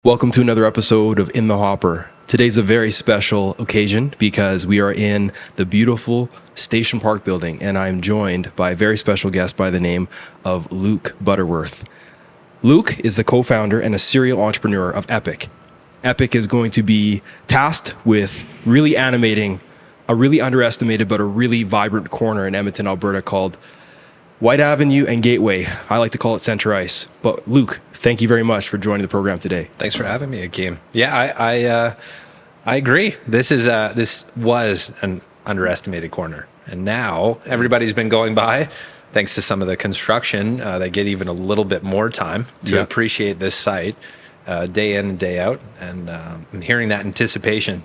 Welcome to another episode of In the Hopper. Today's a very special occasion because we are in the beautiful Station Park building, and I'm joined by a very special guest by the name of Luke Butterworth. Luke is the co-founder and a serial entrepreneur of Epic. Epic is going to be tasked with really animating a really underestimated but a really vibrant corner in Edmonton, Alberta called White Avenue and Gateway. I like to call it Center Ice. But Luke, thank you very much for joining the program today. Thanks for having me, Akeem. Yeah, I agree. This was an underestimated corner, and now everybody's been going by. Thanks to some of the construction, they get even a little bit more time to appreciate this site day in and day out. And I'm hearing that anticipation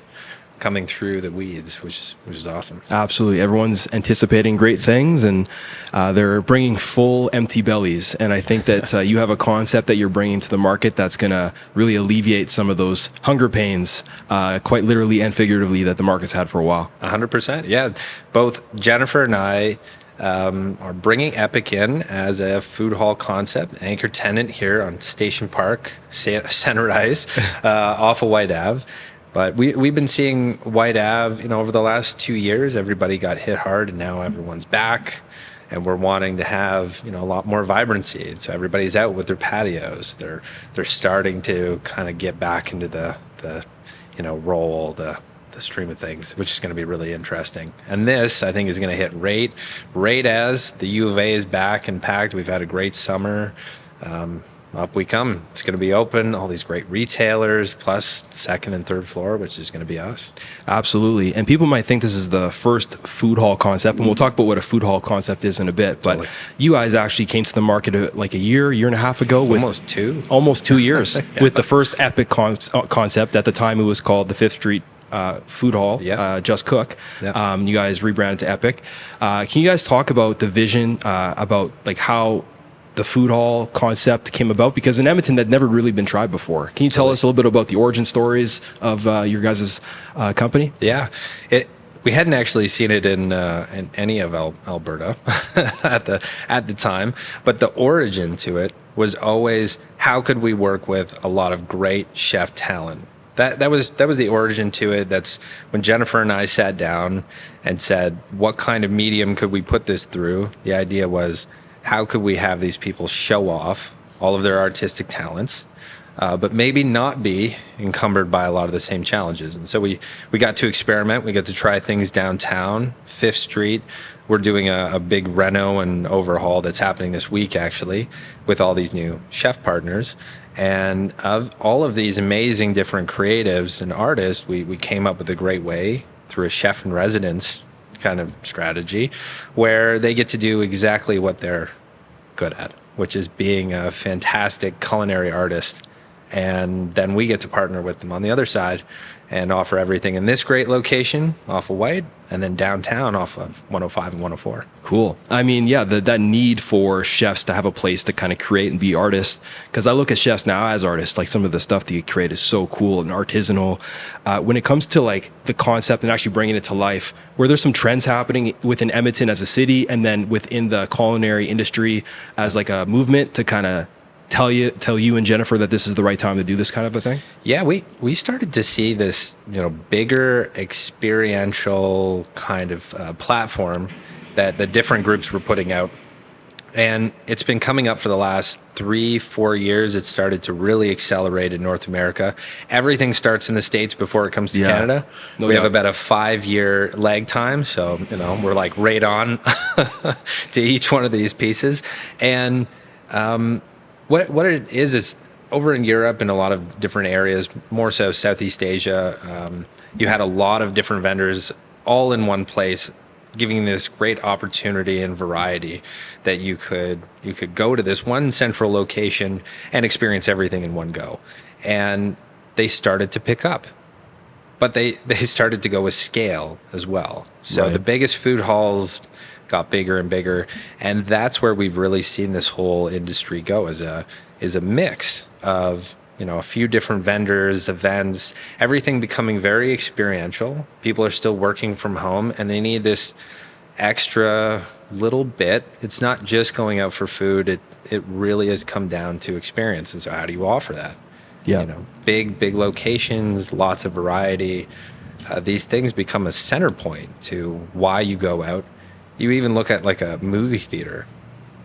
coming through the weeds, which is awesome. Absolutely. Everyone's anticipating great things, and they're bringing full empty bellies. And I think that you have a concept that you're bringing to the market that's going to really alleviate some of those hunger pains, quite literally and figuratively, that the market's had for a while. 100%. Yeah. Both Jennifer and I are bringing Epic in as a food hall concept, anchor tenant here on Station Park, Center Ice, off of White Ave. But we've been seeing White Ave, over the last 2 years. Everybody got hit hard, and now everyone's back, and we're wanting to have a lot more vibrancy. And so everybody's out with their patios. They're starting to kind of get back into the roll, the stream of things, which is going to be really interesting. And this, I think, is going to hit right as the U of A is back and packed. We've had a great summer. Up we come. It's going to be open, all these great retailers, plus second and third floor, which is going to be us. Absolutely. And people might think this is the first food hall concept, and we'll talk about what a food hall concept is in a bit. Totally. But you guys actually came to the market like a year and a half ago. With Almost 2 years with the first Epic concept. At the time, it was called the Fifth Street food hall, Just Cook. You guys rebranded to Epic. Can you guys talk about the vision, about like how the food hall concept came about? Because in Edmonton, that never really been tried before. Can you tell us a little bit about the origin stories of your guys' company? Yeah, we hadn't actually seen it in any of Alberta at the time, but the origin to it was always, how could we work with a lot of great chef talent? That was the origin to it. That's when Jennifer and I sat down and said, what kind of medium could we put this through? The idea was, how could we have these people show off all of their artistic talents, but maybe not be encumbered by a lot of the same challenges? And so we got to experiment. We got to try things downtown, Fifth Street. We're doing a big reno and overhaul that's happening this week, actually, with all these new chef partners. And of all of these amazing different creatives and artists, we came up with a great way through a chef in residence kind of strategy where they get to do exactly what they're good at, which is being a fantastic culinary artist. And then we get to partner with them on the other side and offer everything in this great location off of White, and then downtown off of 105 and 104. Cool. I mean, yeah, that need for chefs to have a place to kind of create and be artists. Because I look at chefs now as artists, like some of the stuff that you create is so cool and artisanal. When it comes to like the concept and actually bringing it to life, where there's some trends happening within Edmonton as a city, and then within the culinary industry as like a movement to kind of tell you and Jennifer that this is the right time to do this kind of a thing? Yeah, we started to see this, bigger experiential kind of platform that the different groups were putting out. And it's been coming up for the last 3-4 years. It started to really accelerate in North America. Everything starts in the States before it comes to Canada. We have about a 5-year lag time. So, we're like right on to each one of these pieces. And, what it is over in Europe and a lot of different areas, more so Southeast Asia, you had a lot of different vendors all in one place, giving this great opportunity and variety that you could go to this one central location and experience everything in one go. And they started to pick up, but they started to go with scale as well. So the biggest food halls got bigger and bigger, and that's where we've really seen this whole industry go as a mix of a few different vendors, events, everything becoming very experiential. People are still working from home, and they need this extra little bit. It's not just going out for food. It really has come down to experience. And so how do you offer that? Yeah. You know, big locations, lots of variety. These things become a center point to why you go out. You even look at like a movie theater,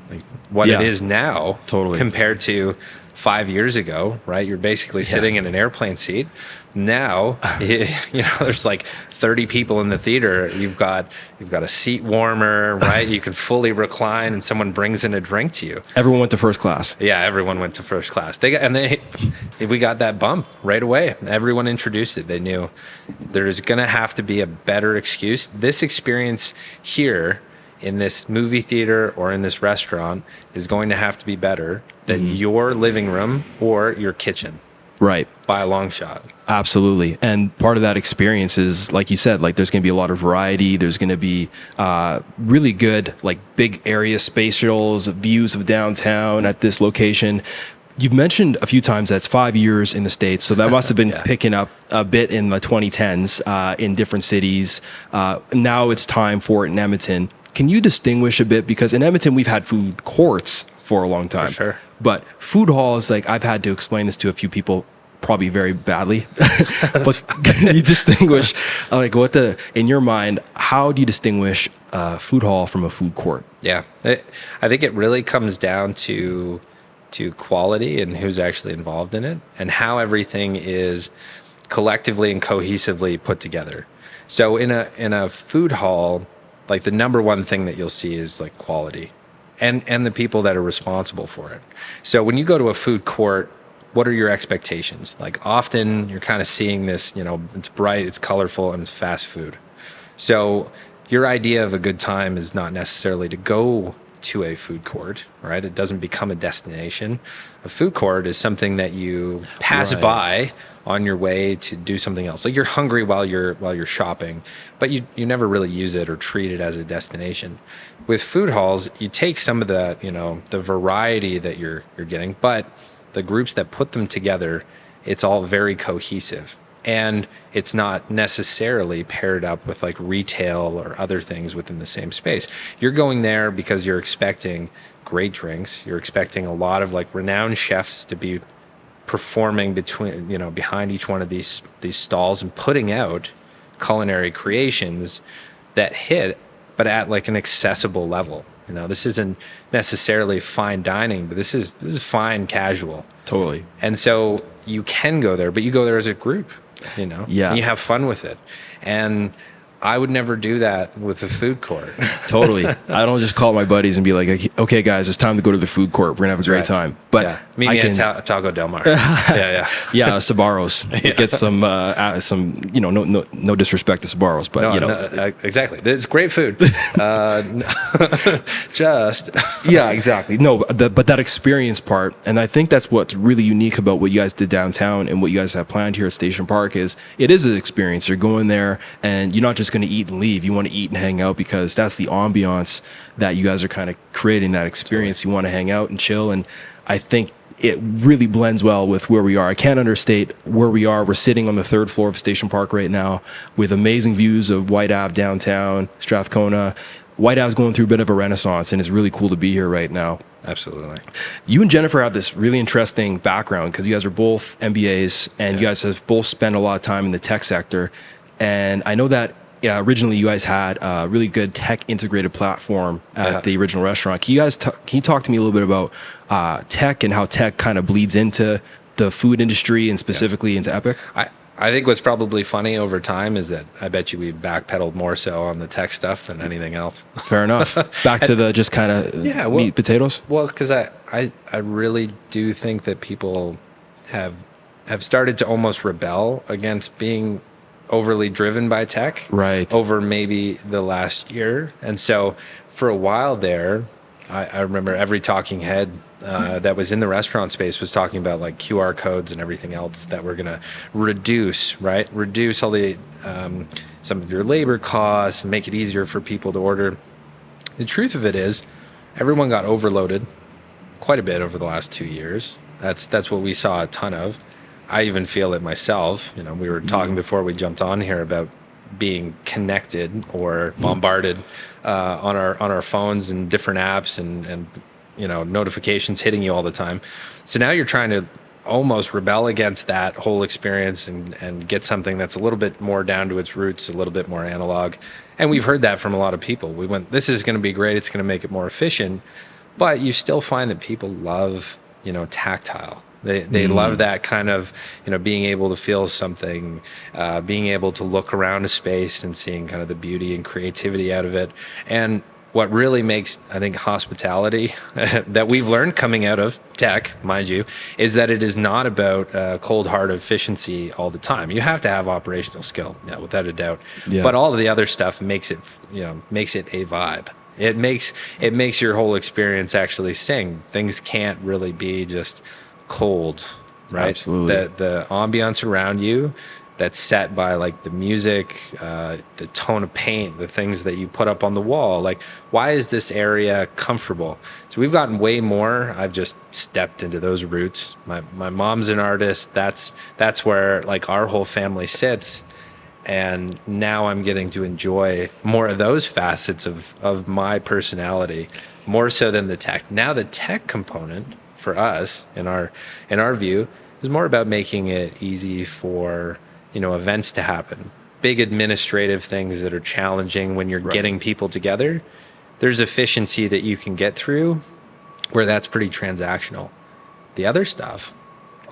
like what it Yeah. is now Totally. compared to 5 years ago, right? You're basically sitting in an airplane seat. Now, you know, there's like 30 people in the theater. You've got a seat warmer, right? You can fully recline, and someone brings in a drink to you. Everyone went to first class. Yeah, everyone went to first class. We got that bump right away. Everyone introduced it. They knew there's gonna have to be a better excuse. This experience here in this movie theater or in this restaurant is going to have to be better than your living room or your kitchen. Right. By a long shot. Absolutely. And part of that experience is, like you said, like there's going to be a lot of variety. There's going to be really good, like big area spatials, views of downtown at this location. You've mentioned a few times that's 5 years in the States. So that must have been picking up a bit in the 2010s in different cities. Now it's time for it in Edmonton. Can you distinguish a bit? Because in Edmonton, we've had food courts for a long time. For sure. But food halls, like I've had to explain this to a few people probably very badly. But can you distinguish, like in your mind, how do you distinguish a food hall from a food court? Yeah. I think it really comes down to quality and who's actually involved in it and how everything is collectively and cohesively put together. So in a food hall, like the number one thing that you'll see is like quality and the people that are responsible for it. So when you go to a food court, what are your expectations? Like often you're kind of seeing this, you know, it's bright, it's colorful, and it's fast food. So your idea of a good time is not necessarily to go to a food court, right? It doesn't become a destination. A food court is something that you pass by on your way to do something else. Like you're hungry while you're shopping, but you never really use it or treat it as a destination. With food halls, you take some of the, you know, the variety that you're getting, but the groups that put them together, it's all very cohesive. And it's not necessarily paired up with like retail or other things within the same space. You're going there because you're expecting great drinks. You're expecting a lot of like renowned chefs to be performing between, you know, behind each one of these stalls and putting out culinary creations that hit, but at like an accessible level. You know, this isn't necessarily fine dining, but this is fine casual. Totally. And so you can go there, but you go there as a group, you know, and you have fun with it. And I would never do that with a food court. Totally. I don't just call my buddies and be like, okay, guys, it's time to go to the food court. We're going to have a great time. But meet me at Taco Del Mar. Yeah. Sabaros. Get some, you know, no disrespect to Sabaros, but, you know. No, exactly. It's great food. Yeah, exactly. No, but that experience part, and I think that's what's really unique about what you guys did downtown and what you guys have planned here at Station Park is it is an experience. You're going there and you're not just going to eat and leave. You want to eat and hang out because that's the ambiance that you guys are kind of creating, that experience. You want to hang out and chill. And I think it really blends well with where we are. I can't understate where we are. We're sitting on the third floor of Station Park right now with amazing views of White Ave downtown, Strathcona. White Ave's going through a bit of a renaissance, and it's really cool to be here right now. Absolutely. You and Jennifer have this really interesting background because you guys are both MBAs, and you guys have both spent a lot of time in the tech sector. And I know that originally you guys had a really good tech integrated platform at the original restaurant. Can you talk to me a little bit about tech and how tech kind of bleeds into the food industry and specifically into Epic? I think what's probably funny over time is that I bet you we've backpedaled more so on the tech stuff than anything else. Fair enough. Back to the just kind of meat, potatoes? Well, because I really do think that people have started to almost rebel against being overly driven by tech over maybe the last year. And so for a while there, I remember every talking head that was in the restaurant space was talking about like QR codes and everything else that we're going to reduce all the some of your labor costs and make it easier for people to order. The truth of it is everyone got overloaded quite a bit over the last 2 years. That's what we saw a ton of. I even feel it myself. You know, we were talking before we jumped on here about being connected or bombarded on our phones and different apps and you know, notifications hitting you all the time. So now you're trying to almost rebel against that whole experience and get something that's a little bit more down to its roots, a little bit more analog. And we've heard that from a lot of people. We went, this is going to be great. It's going to make it more efficient. But you still find that people love, tactile. They love that kind of, being able to feel something, being able to look around a space and seeing kind of the beauty and creativity out of it. And what really makes, I think, hospitality that we've learned coming out of tech, mind you, is that it is not about cold hard efficiency all the time. You have to have operational skill, without a doubt. Yeah. But all of the other stuff makes it a vibe. It makes your whole experience actually sing. Things can't really be just cold, right? Absolutely. The ambiance around you that's set by like the music, the tone of paint, the things that you put up on the wall. Like, why is this area comfortable? So we've gotten way more. I've just stepped into those roots. My mom's an artist. That's where like our whole family sits. And now I'm getting to enjoy more of those facets of my personality, more so than the tech. Now the tech component for us, in our view, is more about making it easy for events to happen. Big administrative things that are challenging when you're getting people together. There's efficiency that you can get through where that's pretty transactional. The other stuff,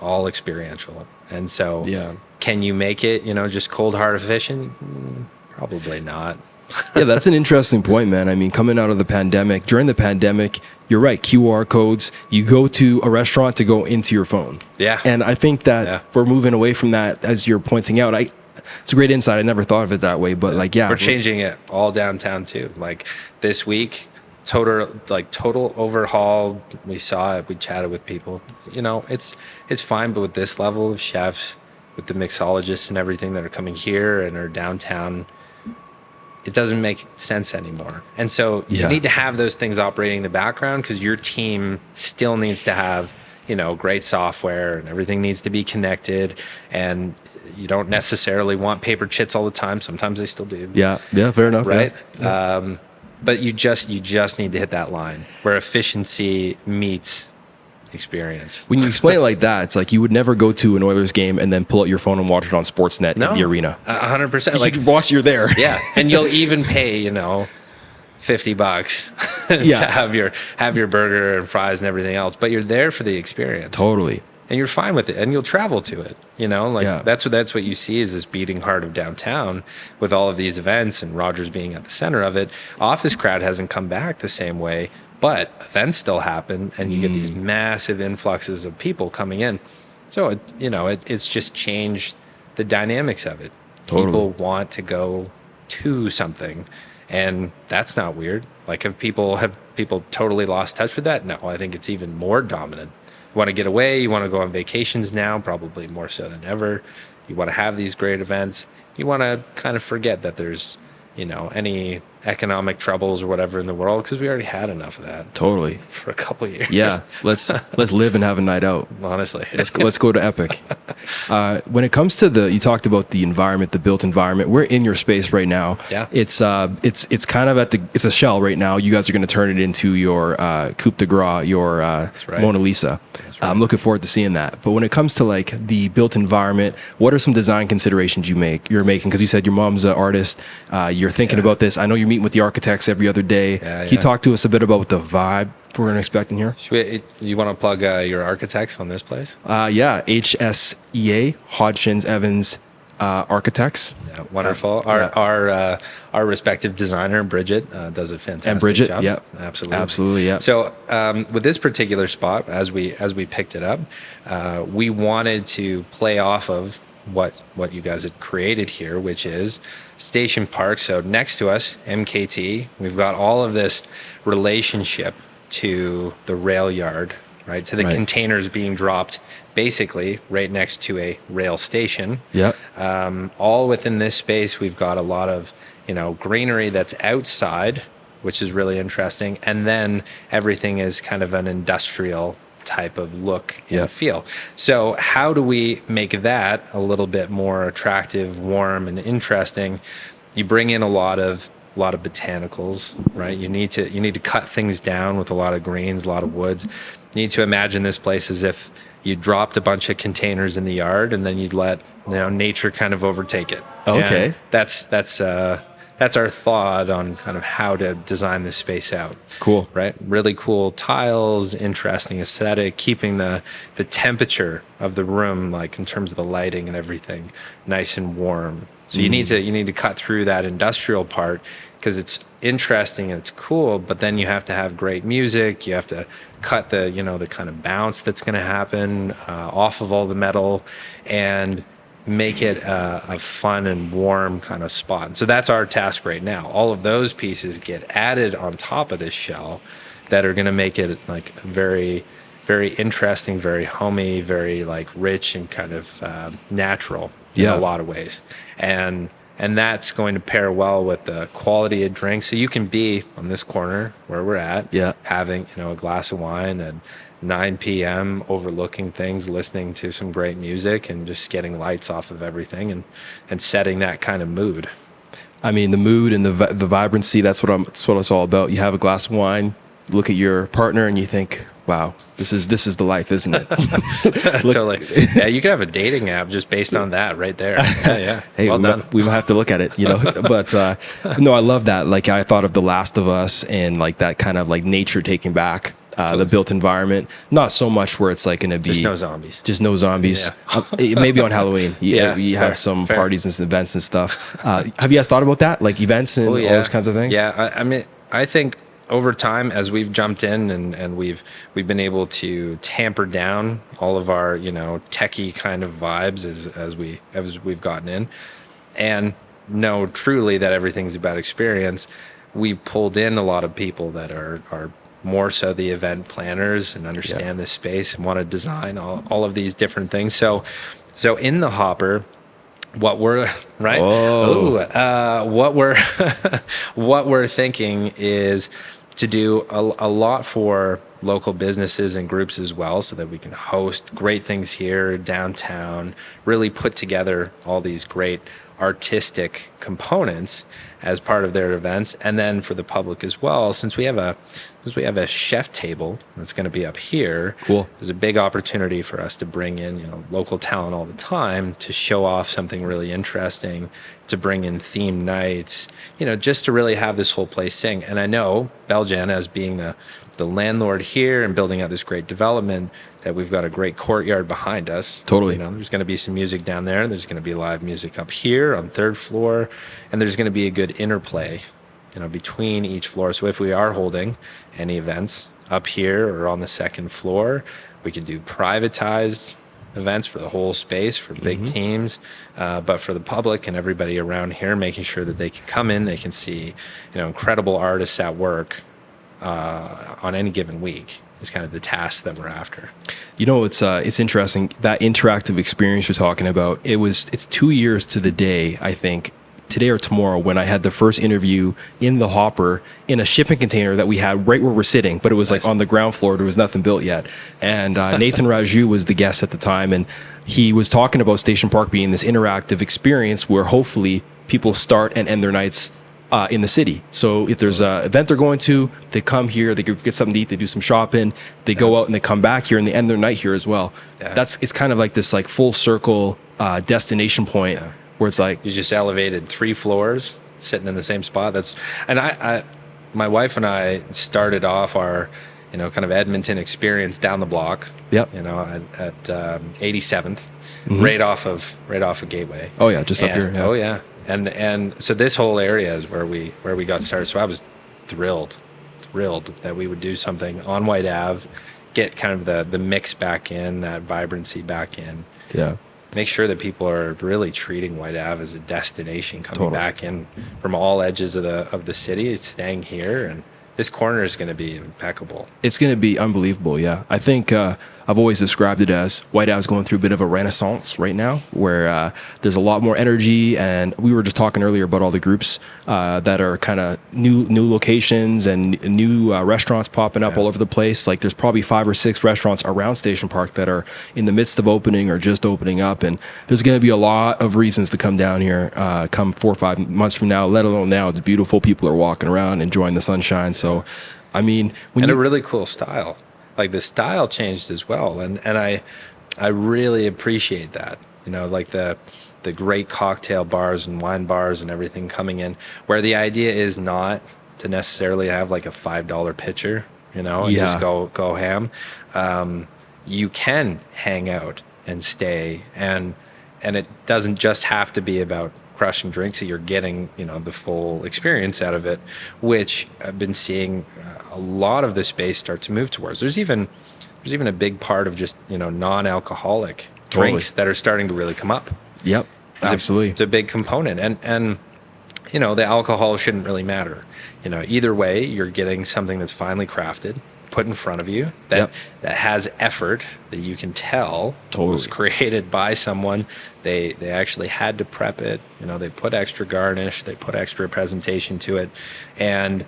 all experiential. And so can you make it, just cold hard efficient? Probably not. Yeah, that's an interesting point, man. I mean, coming out of the pandemic, during the pandemic, you're right, QR codes, you go to a restaurant to go into your phone. Yeah. And I think that we're moving away from that, as you're pointing out. It's a great insight. I never thought of it that way, but we're changing it all downtown too. Like this week, total overhaul. We saw it, we chatted with people. It's fine, but with this level of chefs, with the mixologists and everything that are coming here and are downtown, it doesn't make sense anymore. And so you need to have those things operating in the background because your team still needs to have, great software and everything needs to be connected. And you don't necessarily want paper chits all the time. Sometimes they still do. Yeah, fair enough. Right? Yeah. But you just need to hit that line where efficiency meets experience. When you explain it like that, it's like you would never go to an Oilers game and then pull out your phone and watch it on Sportsnet in the arena. 100%. Like, watch, you're there. Yeah, and you'll even pay, $50 to have your burger and fries and everything else, but you're there for the experience. Totally. And you're fine with it, and you'll travel to it. That's what you see is this beating heart of downtown with all of these events and Rogers being at the center of it. Office crowd hasn't come back the same way. But events still happen, and you get these massive influxes of people coming in. So, it's just changed the dynamics of it. Totally. People want to go to something, and that's not weird. Like, have people totally lost touch with that? No, I think it's even more dominant. You want to get away. You want to go on vacations now, probably more so than ever. You want to have these great events. You want to kind of forget that there's, any economic troubles or whatever in the world, because we already had enough of that. Totally. For a couple of years. Yeah, let's live and have a night out. Honestly, let's go to Epic. When it comes to you talked about the environment, the built environment. We're in your space right now. Yeah. It's kind of it's a shell right now. You guys are going to turn it into your coup de grace, your Mona Lisa. That's right. I'm looking forward to seeing that. But when it comes to like the built environment, what are some design considerations you're making? Because you said your mom's an artist. You're thinking about this. I know you're meeting with the architects every other day. Can you talk to us a bit about the vibe we're expecting here? You want to plug your architects on this place? HSEA, Hodgins Evans Architects. Yeah, wonderful. Our respective designer, Bridget, does a fantastic job. Yeah, absolutely, yeah. So with this particular spot, as we picked it up, we wanted to play off of what you guys had created here, which is Station Park. So next to us, MKT, we've got all of this relationship to the rail yard, right? To the containers being dropped basically right next to a rail station. Yeah. All within this space, we've got a lot of, greenery that's outside, which is really interesting. And then everything is kind of an industrial type of look and feel. So how do we make that a little bit more attractive, warm, and interesting? You bring in a lot of botanicals, right? You need to cut things down with a lot of greens, a lot of woods. You need to imagine this place as if you dropped a bunch of containers in the yard, and then you'd let nature kind of overtake it. Okay. And that's our thought on kind of how to design this space out. Cool. Right? Really cool tiles, interesting aesthetic, keeping the temperature of the room, like in terms of the lighting and everything, nice and warm. So you need to cut through that industrial part because it's interesting and it's cool, but then you have to have great music. You have to cut the the kind of bounce that's going to happen off of all the metal and make it a fun and warm kind of spot. So that's our task right now. All of those pieces get added on top of this shell that are going to make it like very, very interesting, very homey, very like rich and kind of natural in a lot of ways. And that's going to pair well with the quality of drink. So you can be on this corner where we're at, having a glass of wine at 9 p.m., overlooking things, listening to some great music, and just getting lights off of everything and setting that kind of mood. I mean, the mood and the vibrancy, that's what it's all about. You have a glass of wine, look at your partner, and you think, wow, this is the life, isn't it? Totally. Yeah, you could have a dating app just based on that right there. Yeah. Hey, well done. We might have to look at it, But no, I love that. Like I thought of The Last of Us and like that kind of like nature taking back the built environment. Not so much where it's like going to be just no zombies. Just no zombies. Yeah. Maybe on Halloween. You have some parties and some events and stuff. Have you guys thought about that? Like events and all those kinds of things? Yeah. I mean, I think over time, as we've jumped in and we've been able to tamper down all of our techie kind of vibes as we've gotten in, and know truly that everything's about experience. We've pulled in a lot of people that are more so the event planners and understand this space and want to design all of these different things. So in the hopper, what we're what we're thinking is to do a lot for local businesses and groups as well, so that we can host great things here downtown, really put together all these great artistic components as part of their events. And then for the public as well, since we have a chef table that's going to be up here, cool. There's a big opportunity for us to bring in local talent all the time to show off something really interesting, to bring in themed nights, just to really have this whole place sing. And I know Belgian, as being the landlord here and building out this great development, that we've got a great courtyard behind us. Totally. There's going to be some music down there, and there's going to be live music up here on third floor, and there's going to be a good interplay, between each floor. So if we are holding any events up here or on the second floor, we could do privatized events for the whole space for big teams, but for the public and everybody around here, making sure that they can come in, they can see, incredible artists at work on any given week. Is kind of the task that we're after. It's interesting, that interactive experience you're talking about. It's 2 years to the day, I think, today or tomorrow, when I had the first interview in the hopper in a shipping container that we had right where we're sitting, but it was like on the ground floor. There was nothing built yet. And Nathan Raju was the guest at the time, and he was talking about Station Park being this interactive experience where hopefully people start and end their nights in the city. So if there's an event they're going to, they come here, they get something to eat, they do some shopping, they go out and they come back here and they end their night here as well. Yeah. It's kind of like this like full circle destination point where it's like you just elevated 3 floors sitting in the same spot. I my wife and I started off our kind of Edmonton experience down the block. Yep. At 87th, right off of Gateway. Oh yeah, just up here. Yeah. Oh yeah. And so this whole area is where we got started. So I was thrilled that we would do something on White Ave, get kind of the mix back in, that vibrancy back in. Yeah. Make sure that people are really treating White Ave as a destination, coming back in from all edges of the city, staying here, and this corner is going to be impeccable. It's going to be unbelievable. Yeah. I think I've always described it as White House going through a bit of a renaissance right now, where there's a lot more energy. And we were just talking earlier about all the groups that are kind of new locations and new restaurants popping up all over the place. Like there's probably 5 or 6 restaurants around Station Park that are in the midst of opening or just opening up. And there's going to be a lot of reasons to come down here come 4 or 5 months from now, let alone now. It's beautiful. People are walking around enjoying the sunshine. So, I mean, a really cool style. like the style changed as well, and I really appreciate that. Like the great cocktail bars and wine bars and everything coming in, where the idea is not to necessarily have like a $5 pitcher, and just Yeah. go ham. You can hang out and stay, and it doesn't just have to be about crushing drinks. You're getting the full experience out of it, which I've been seeing a lot of the space start to move towards. There's even a big part of just non-alcoholic drinks that are starting to really come up. Yep. Absolutely. It's a big component, and the alcohol shouldn't really matter. Either way, you're getting something that's finely crafted, put in front of you, that has effort, that you can tell was created by someone. They actually had to prep it. They put extra garnish, they put extra presentation to it, and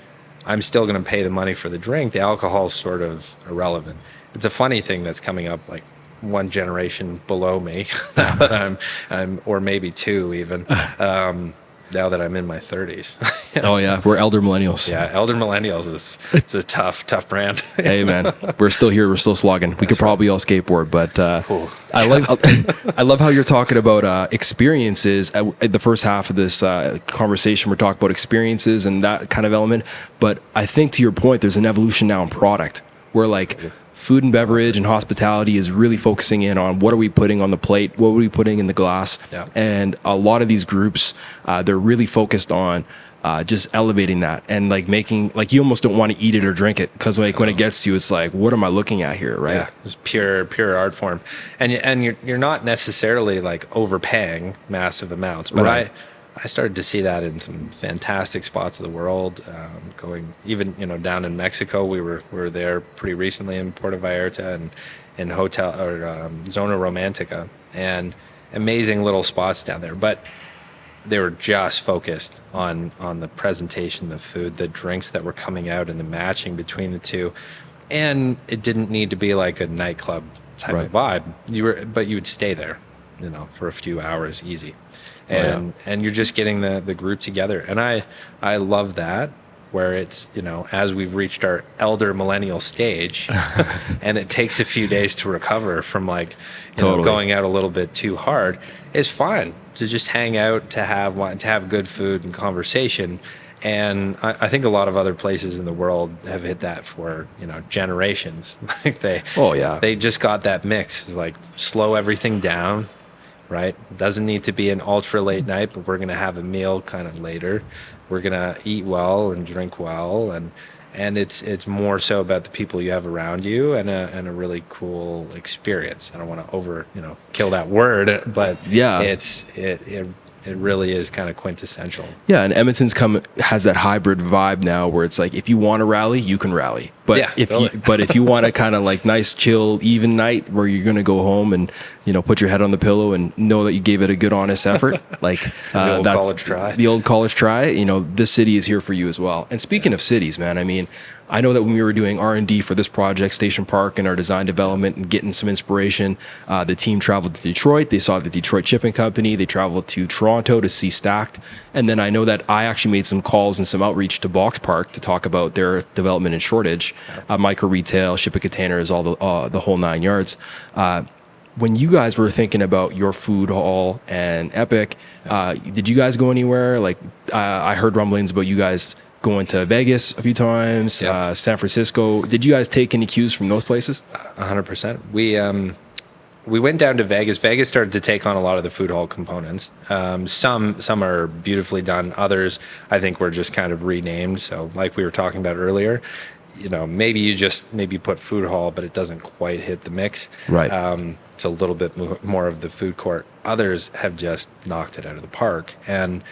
I'm still going to pay the money for the drink. The alcohol is sort of irrelevant. It's a funny thing that's coming up, like one generation below me, now that I'm or maybe two even. Now that I'm in my 30s. Oh yeah, we're elder millennials. Yeah, elder millennials it's a tough brand. Hey man, we're still here. We're still slogging. We could probably all skateboard, but I love how you're talking about experiences. At the first half of this conversation, we're talking about experiences and that kind of element. But I think to your point, there's an evolution now in product where like food and beverage and hospitality is really focusing in on what are we putting on the plate, what are we putting in the glass. Yeah. And a lot of these groups, they're really focused on just elevating that and like making, like you almost don't want to eat it or drink it because like when it gets to you, it's like, what am I looking at here, right? Yeah, it's pure art form. And you're not necessarily like overpaying massive amounts, but Right. I started to see that in some fantastic spots of the world. Going even down in Mexico, we were there pretty recently in Puerto Vallarta and in hotel or Zona Romantica, and amazing little spots down there. But they were just focused on the presentation, the food, the drinks that were coming out, and the matching between the two. And it didn't need to be like a nightclub type of vibe. But you would stay there, for a few hours easy. And you're just getting the group together. And I love that, where it's, as we've reached our elder millennial stage and it takes a few days to recover from like, going out a little bit too hard, it's fine to just hang out, to have good food and conversation. And I think a lot of other places in the world have hit that for, generations. Like they just got that mix, like slow everything down. Right? Doesn't need to be an ultra late night, but we're going to have a meal kind of later. We're going to eat well and drink well. And it's more so about the people you have around you and a really cool experience. I don't want to kill that word, but Yeah. It really is kind of quintessential. Yeah, and Edmonton's has that hybrid vibe now where it's like if you want to rally, you can rally. But if you want a kind of like nice, chill, even night where you're gonna go home and put your head on the pillow and know that you gave it a good, honest effort, like the old college try. The old college try. This city is here for you as well. And speaking of cities, man, I mean, I know that when we were doing R&D for this project, Station Park, and our design development and getting some inspiration, the team traveled to Detroit. They saw the Detroit Shipping Company. They traveled to Toronto to see Stacked. And then I know that I actually made some calls and some outreach to Box Park to talk about their development in Shortage, micro retail, shipping containers, all the whole 9 yards. When you guys were thinking about your food hall and Epic, did you guys go anywhere? Like I heard rumblings about you guys going to Vegas a few times, San Francisco. Did you guys take any cues from those places? 100%. We went down to Vegas. Vegas started to take on a lot of the food hall components. Some are beautifully done. Others, I think, were just kind of renamed. So like we were talking about earlier, maybe you just put food hall, but it doesn't quite hit the mix. Right. It's a little bit more of the food court. Others have just knocked it out of the park. And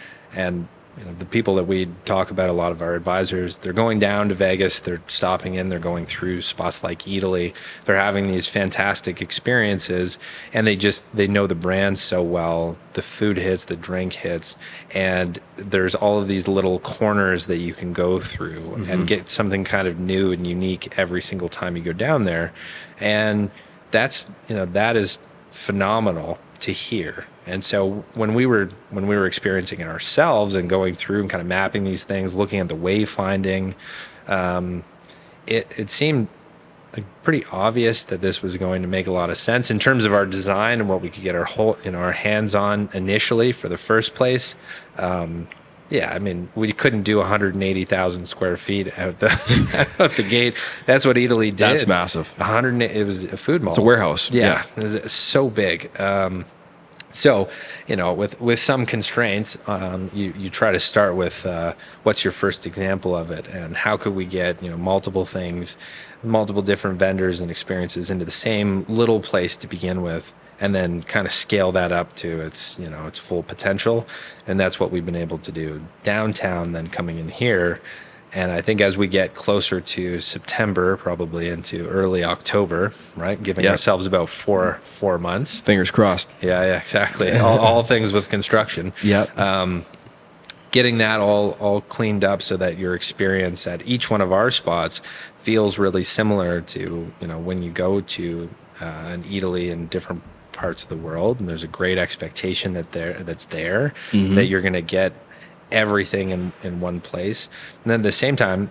the people that we talk about, a lot of our advisors, they're going down to Vegas, they're stopping in, they're going through spots like Italy, they're having these fantastic experiences, and they know the brand so well, the food hits, the drink hits, and there's all of these little corners that you can go through and get something kind of new and unique every single time you go down there. And that is phenomenal to hear. And so when we were experiencing it ourselves and going through and kind of mapping these things, looking at the wayfinding, it seemed like pretty obvious that this was going to make a lot of sense in terms of our design and what we could get our hands on initially for the first place. Yeah, I mean, we couldn't do 180,000 square feet out out the gate. That's what Italy did. That's massive. It was a food mall. It's a warehouse. Yeah, it was so big. So, with some constraints, you try to start with what's your first example of it, and how could we get multiple things, multiple different vendors and experiences into the same little place to begin with, and then kind of scale that up to its full potential. And that's what we've been able to do downtown, then coming in here. And I think as we get closer to September, probably into early October, right, giving ourselves about four months. Fingers crossed. Yeah, exactly. all things with construction. Yeah. Getting that all cleaned up so that your experience at each one of our spots feels really similar to when you go to an Italy in different parts of the world, and there's a great expectation that's there, that you're going to get everything in one place. And then at the same time,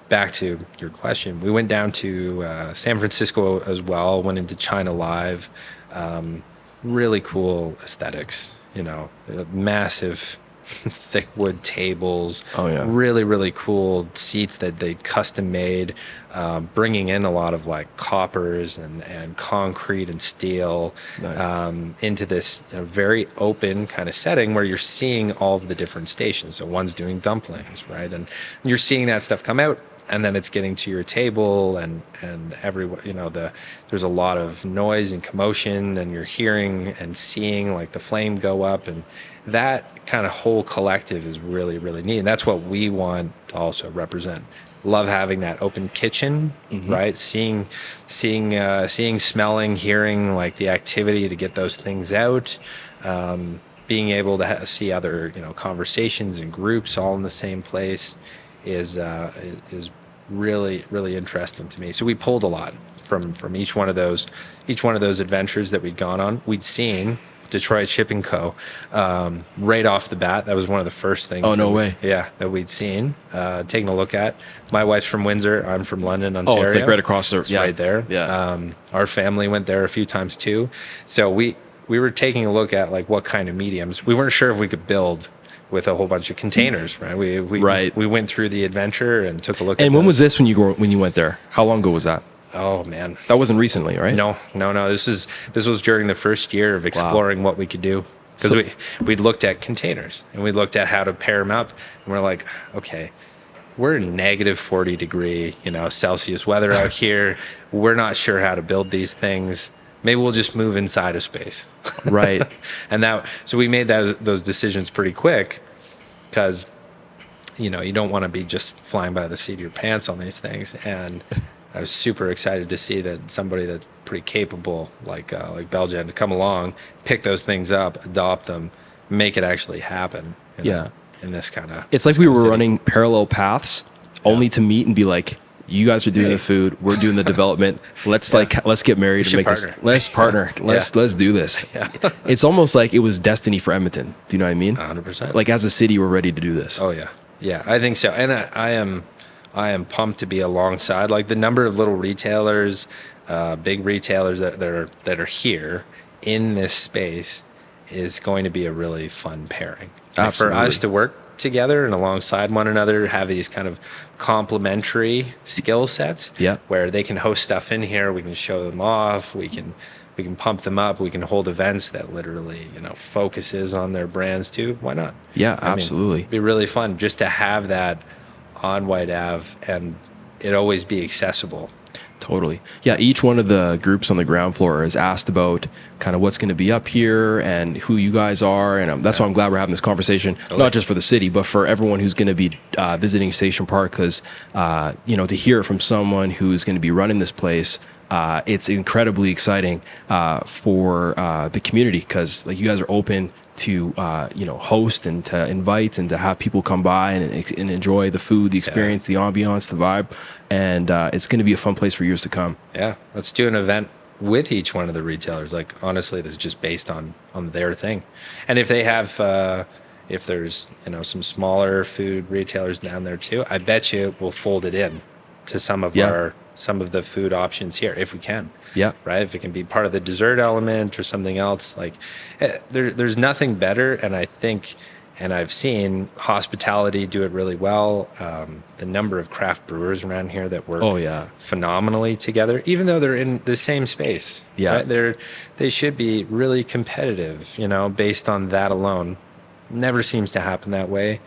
back to your question, we went down to San Francisco as well, went into China Live. Really cool aesthetics, massive thick wood tables. Oh, yeah. Really, really cool seats that they custom made, bringing in a lot of like coppers and concrete and steel. Nice. Into this very open kind of setting where you're seeing all of the different stations. So one's doing dumplings, right? And you're seeing that stuff come out, and then it's getting to your table, and everyone, there's a lot of noise and commotion, and you're hearing and seeing like the flame go up, and that kind of whole collective is really, really neat. And that's what we want to also represent. Love having that open kitchen, right? Seeing, smelling, hearing like the activity to get those things out. Being able to see other, conversations and groups all in the same place is really, really interesting to me. So we pulled a lot from each one of those adventures that we'd gone on. We'd seen Detroit Shipping Co. Right off the bat. That was one of the first things. Oh, no way. Yeah, that we'd seen, taking a look at. My wife's from Windsor. I'm from London, Ontario. Oh, it's like right across there. It's right there. Yeah. Our family went there a few times too. So we were taking a look at like what kind of mediums. We weren't sure if we could build with a whole bunch of containers, right? We went through the adventure and took a look at And when was this when you went there? How long ago was that? Oh man, that wasn't recently, right? No. This was during the first year of exploring what we could do, because we'd looked at containers and we looked at how to pair them up, and we're like, okay, we're in negative 40 degree, Celsius weather out here. We're not sure how to build these things. Maybe we'll just move inside of space, right? So we made those decisions pretty quick, because you don't want to be just flying by the seat of your pants on these things. And I was super excited to see that somebody that's pretty capable, like Belgium, to come along, pick those things up, adopt them, make it actually happen. In this kind of, it's like we were running parallel paths, only to meet and be like, you guys are doing the food, we're doing the development. Let's get married and make partner. this. Let's partner. Let's do this. Yeah. It's almost like it was destiny for Edmonton. Do you know what I mean? 100%. Like as a city, we're ready to do this. Oh yeah, I think so. And I am pumped to be alongside like the number of little retailers, big retailers that are here in this space is going to be a really fun pairing. Absolutely. For us to work together and alongside one another, have these kind of complementary skill sets. Yeah. Where they can host stuff in here, we can show them off, we can pump them up, we can hold events that literally focuses on their brands too. Why not? Yeah, absolutely. It'd be really fun just to have that on White Ave and it always be accessible. Totally. Yeah, each one of the groups on the ground floor is asked about kind of what's going to be up here and who you guys are. And that's why I'm glad we're having this conversation, not just for the city, but for everyone who's going to be visiting Station Park, because, to hear it from someone who's going to be running this place, it's incredibly exciting for the community, because like you guys are open to host and to invite and to have people come by and enjoy the food, the experience, the ambiance, the vibe, and it's going to be a fun place for years to come. Yeah, let's do an event with each one of the retailers. Like honestly, this is just based on their thing, and if they have, if there's some smaller food retailers down there too, I bet you we'll fold it in. to some of Yeah. some of the food options here if we can. Yeah. Right. If it can be part of the dessert element or something else, like there's nothing better. And I think, and I've seen hospitality do it really well. The number of craft brewers around here that work Oh, yeah. phenomenally together, even though they're in the same space. Yeah. Right? They should be really competitive, based on that alone. Never seems to happen that way.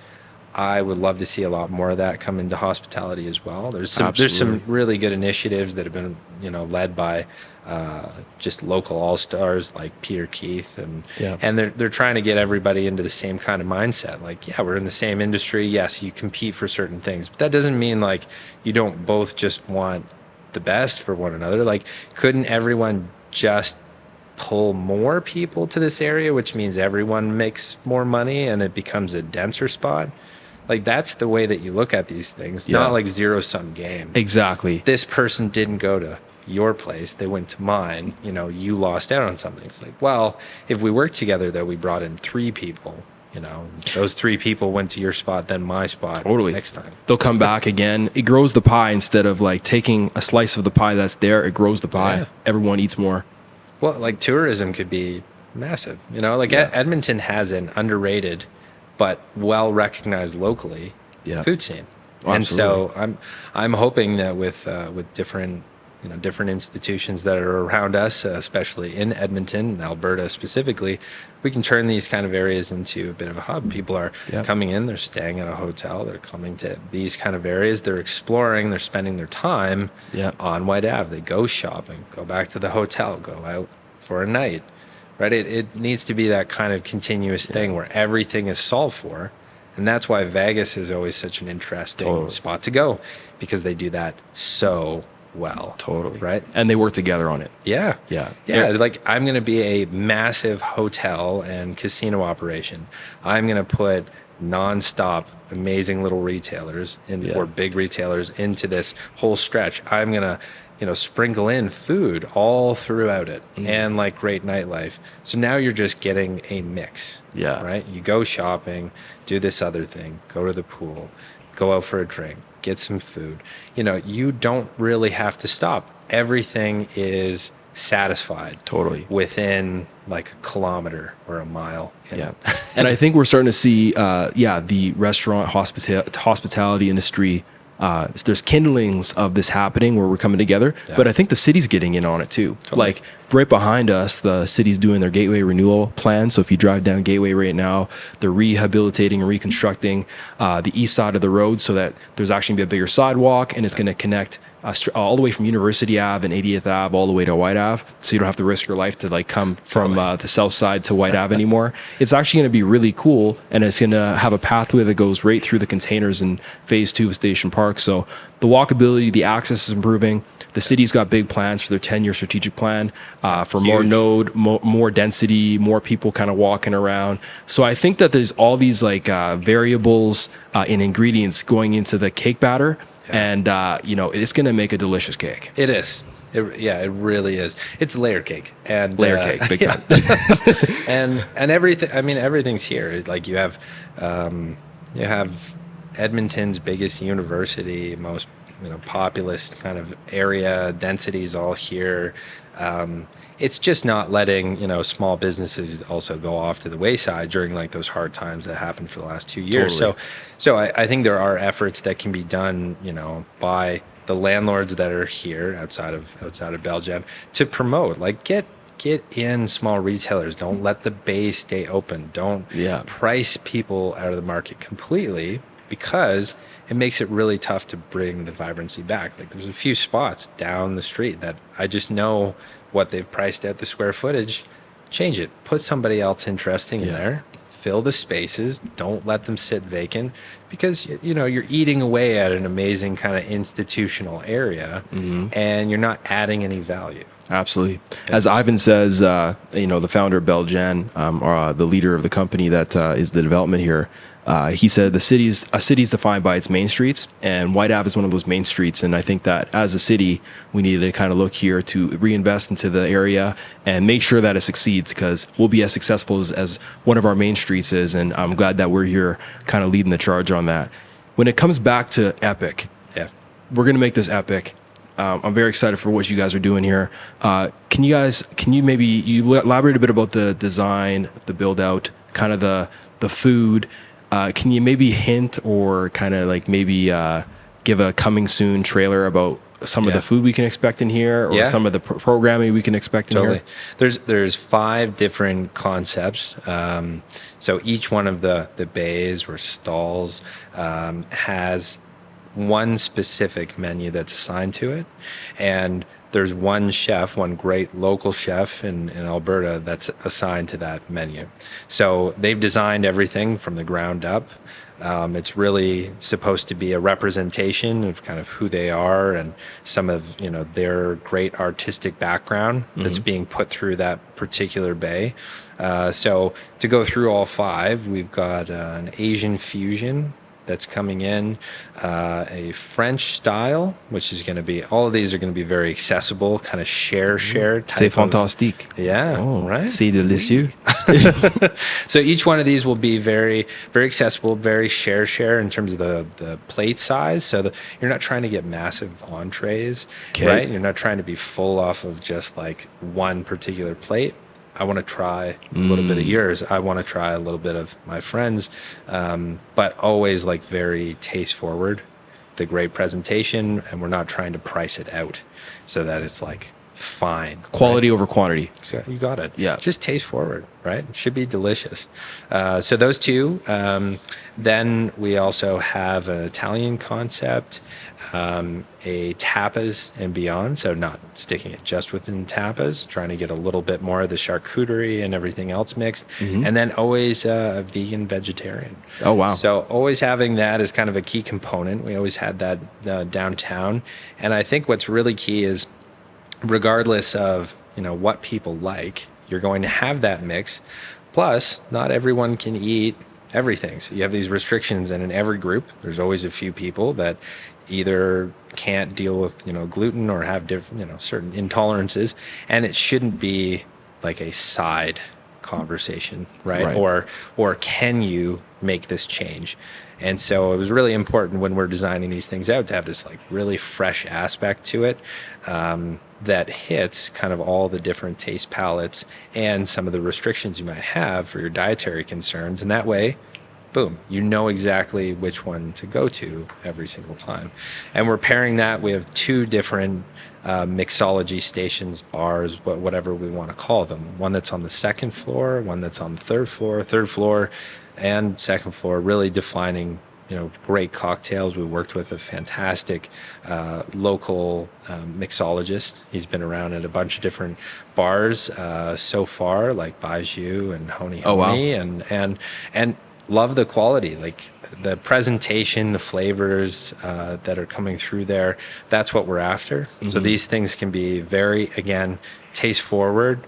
I would love to see a lot more of that come into hospitality as well. There's some Absolutely. really good initiatives that have been led by just local all stars like Peter Keith, Yeah. and they're trying to get everybody into the same kind of mindset. Like, yeah, we're in the same industry. Yes, you compete for certain things, but that doesn't mean like you don't both just want the best for one another. Like, couldn't everyone just pull more people to this area, which means everyone makes more money and it becomes a denser spot? Like, that's the way that you look at these things, Yeah. not like zero-sum game. Exactly. This person didn't go to your place, they went to mine, you lost out on something. It's like, well, if we worked together, though, we brought in 3 people, those 3 people went to your spot, then my spot. Totally. Next time. They'll come back again. It grows the pie instead of like taking a slice of the pie that's there. It grows the pie. Yeah. Everyone eats more. Well, like tourism could be massive, Yeah. Edmonton has an underrated but well recognized locally Yeah. food scene. Oh, And so absolutely. I'm hoping that with different different institutions that are around us, especially in Edmonton, Alberta specifically, we can turn these kind of areas into a bit of a hub. People are Yeah. coming in, they're staying at a hotel, they're coming to these kind of areas, they're exploring, they're spending their time Yeah. on White Ave. They go shopping, go back to the hotel, go out for a night, right? It needs to be that kind of continuous thing where everything is solved for. And that's why Vegas is always such an interesting Totally. spot to go, because they do that so well. Totally. Right? And they work together on it. Yeah. Yeah. Yeah. Like, I'm going to be a massive hotel and casino operation. I'm going to put nonstop amazing little retailers Yeah. or big retailers into this whole stretch. I'm going to, sprinkle in food all throughout it and like great nightlife. So now you're just getting a mix. Yeah. Right. You go shopping, do this other thing, go to the pool, go out for a drink, get some food. You don't really have to stop. Everything is satisfied Totally. within like a kilometer or a mile. Yeah. And I think we're starting to see, the restaurant hospitality industry. There's kindlings of this happening where we're coming together, but I think the city's getting in on it too. Totally. Like right behind us, the city's doing their Gateway renewal plan. So if you drive down Gateway right now, they're rehabilitating and reconstructing the east side of the road so that there's actually gonna be a bigger sidewalk, and it's going to connect all the way from University Ave and 80th Ave all the way to White Ave. So you don't have to risk your life to like come from the south side to White Ave anymore. It's actually going to be really cool, and it's going to have a pathway that goes right through the containers in phase 2 of Station Park. So the walkability, the access is improving. The city's got big plans for their 10-year strategic plan for more node, more density, more people kind of walking around. So I think that there's all these like variables and ingredients going into the cake batter. And, it's going to make a delicious cake. It is. It really is. It's layer cake and Layer cake, big time. and everything. I mean, everything's here. Like you have Edmonton's biggest university, most populous kind of area, densities all here. It's just not letting small businesses also go off to the wayside during like those hard times that happened for the last 2 years. Totally. So I think there are efforts that can be done, by the landlords that are here outside of Belgium to promote, like get in small retailers. Don't let the bay stay open. Don't price people out of the market completely, because it makes it really tough to bring the vibrancy back. Like there's a few spots down the street that I just know what they've priced at the square footage. Change it. Put somebody else interesting in there. Fill the spaces. Don't let them sit vacant, because you're eating away at an amazing kind of institutional area, and you're not adding any value. Absolutely. As Ivan says, the founder of Belgian, or the leader of the company that is the development here, he said a city's defined by its main streets, and White Ave is one of those main streets. And I think that as a city, we need to kind of look here to reinvest into the area and make sure that it succeeds, because we'll be as successful as one of our main streets is. And I'm glad that we're here kind of leading the charge on that. When it comes back to Epic, we're going to make this epic. I'm very excited for what you guys are doing here. Can you maybe elaborate a bit about the design, the build out, kind of the food? Can you maybe hint or kind of like maybe give a coming soon trailer about some of the food we can expect in here, or some of the programming we can expect in here? There's 5 different concepts. So each one of the bays or stalls has one specific menu that's assigned to it, and there's one chef, one great local chef in Alberta that's assigned to that menu. So they've designed everything from the ground up. It's really supposed to be a representation of kind of who they are and some of their great artistic background that's being put through that particular bay. So to go through all 5, we've got an Asian fusion that's coming in, a French style, which is going to be, all of these are going to be very accessible, kind of share type. C'est fantastique. Yeah, right. C'est délicieux. So each one of these will be very, very accessible, very share in terms of the plate size. So you're not trying to get massive entrees, right? You're not trying to be full off of just like one particular plate. I want to try a little bit of yours. I want to try a little bit of my friends, but always like very taste forward, the great presentation, and we're not trying to price it out so that it's like fine. Quality over quantity. So you got it. Yeah. Just taste forward, right? It should be delicious. So those 2. Then we also have an Italian concept, a tapas and beyond. So not sticking it just within tapas, trying to get a little bit more of the charcuterie and everything else mixed. And then always a vegan vegetarian. Oh, wow. So always having that as kind of a key component. We always had that downtown. And I think what's really key is, regardless of what people like, you're going to have that mix. Plus, not everyone can eat everything, so you have these restrictions, and in every group there's always a few people that either can't deal with gluten or have different certain intolerances, and it shouldn't be like a side conversation, right? Or can you make this change? And so it was really important when we're designing these things out to have this like really fresh aspect to it, that hits kind of all the different taste palettes and some of the restrictions you might have for your dietary concerns. And that way, boom, you know exactly which one to go to every single time. And we're pairing that. We have 2 different mixology stations, bars, whatever we want to call them. One that's on the 2nd floor, one that's on the 3rd floor. 3rd floor and 2nd floor, really defining great cocktails. We worked with a fantastic local mixologist. He's been around at a bunch of different bars so far, like Baiju and Honey Honey. Oh, wow. And love the quality, like the presentation, the flavors that are coming through there. That's what we're after. So these things can be very, again, taste forward,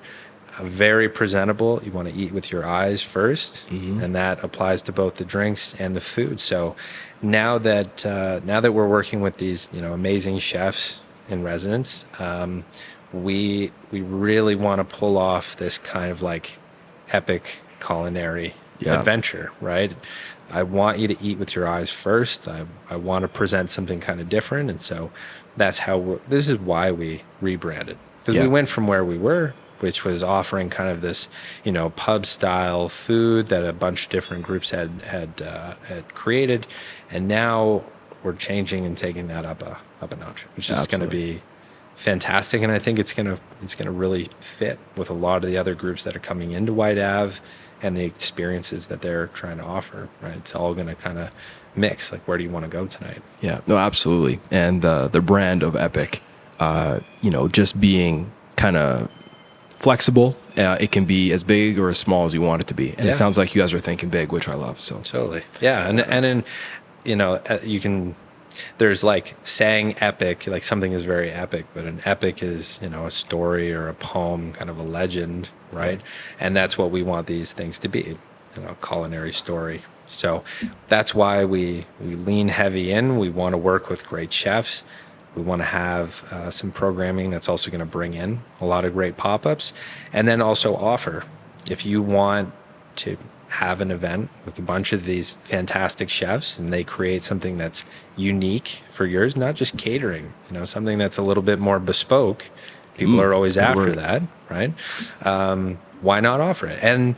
very presentable. You want to eat with your eyes first, and that applies to both the drinks and the food. So now that we're working with these amazing chefs in residence, we really want to pull off this kind of like epic culinary adventure, right? I want you to eat with your eyes first. I want to present something kind of different, and so that's how this is why we rebranded, because we went from where we were, which was offering kind of this, pub style food that a bunch of different groups had created, and now we're changing and taking that up a notch, which is going to be fantastic. And I think it's gonna really fit with a lot of the other groups that are coming into White Ave and the experiences that they're trying to offer. Right, it's all going to kind of mix. Like, where do you want to go tonight? Yeah, no, absolutely. And the brand of Epic, just being kind of flexible. It can be as big or as small as you want it to be, and it sounds like you guys are thinking big, which I love. So totally, yeah. And then you can. There's like saying epic, like something is very epic, but an epic is a story or a poem, kind of a legend, right? And that's what we want these things to be, culinary story. So that's why we lean heavy in. We want to work with great chefs. We want to have some programming that's also going to bring in a lot of great pop-ups, and then also offer, if you want to have an event with a bunch of these fantastic chefs, and they create something that's unique for yours, not just catering, something that's a little bit more bespoke. People are always after that, right? Why not offer it? And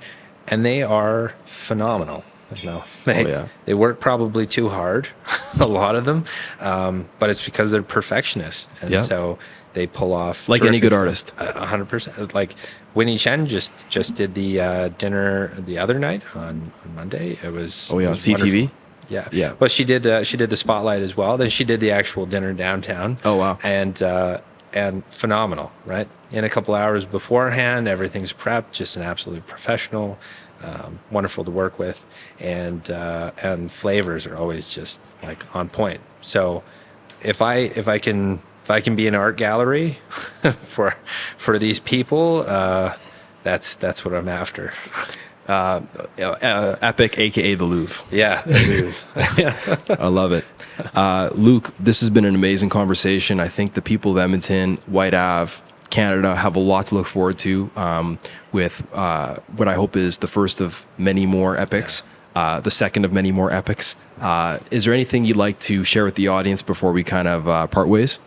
they are phenomenal. They work probably too hard, a lot of them, but it's because they're perfectionists, and so they pull off like any good artist. 100%. Like Winnie Chen just did the dinner the other night on Monday. It was CTV. Wonderful. Yeah. Well, she did the spotlight as well. Then she did the actual dinner downtown. Oh wow. And phenomenal, right? In a couple hours beforehand, everything's prepped. Just an absolute professional. Wonderful to work with, and flavors are always just like on point. So if I can be an art gallery for these people, that's what I'm after. Epic, aka the Louvre. Yeah, the Louvre. I love it. Luke, this has been an amazing conversation. I think the people of Edmonton, White Ave, Canada have a lot to look forward to with what I hope is the first of many more epics, the second of many more epics. Is there anything you'd like to share with the audience before we kind of part ways?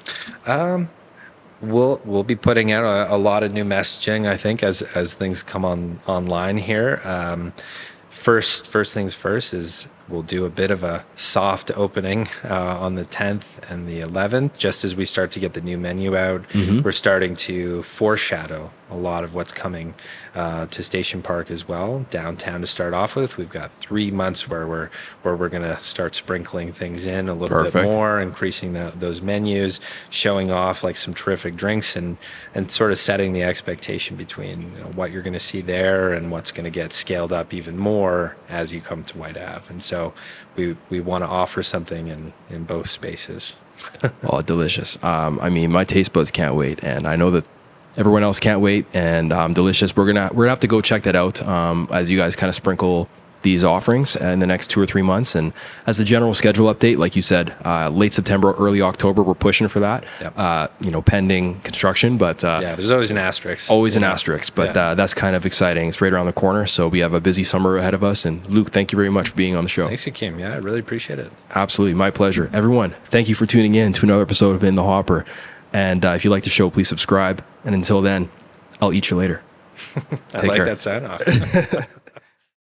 We'll be putting out a lot of new messaging, I think, as things come online here. First things first is we'll do a bit of a soft opening on the 10th and the 11th, just as we start to get the new menu out. We're starting to foreshadow a lot of what's coming to Station Park as well, downtown to start off with. We've got 3 months where we're going to start sprinkling things in a little bit more, increasing those menus, showing off like some terrific drinks, and sort of setting the expectation between what you're going to see there and what's going to get scaled up even more as you come to White Ave. And so we want to offer something in both spaces. Oh, delicious. I mean, my taste buds can't wait, and I know that everyone else can't wait, and delicious. We're gonna have to go check that out as you guys kind of sprinkle these offerings in the next 2 or 3 months. And as a general schedule update, like you said, late September, early October, we're pushing for that. Yep. Pending construction, but there's always an asterisk. Always an asterisk, but that's kind of exciting. It's right around the corner, so we have a busy summer ahead of us. And Luke, thank you very much for being on the show. Thanks, Akeem. Yeah, I really appreciate it. Absolutely, my pleasure. Everyone, thank you for tuning in to another episode of In the Hopper. And if you like the show, please subscribe. And until then, I'll eat you later. I like that sign off.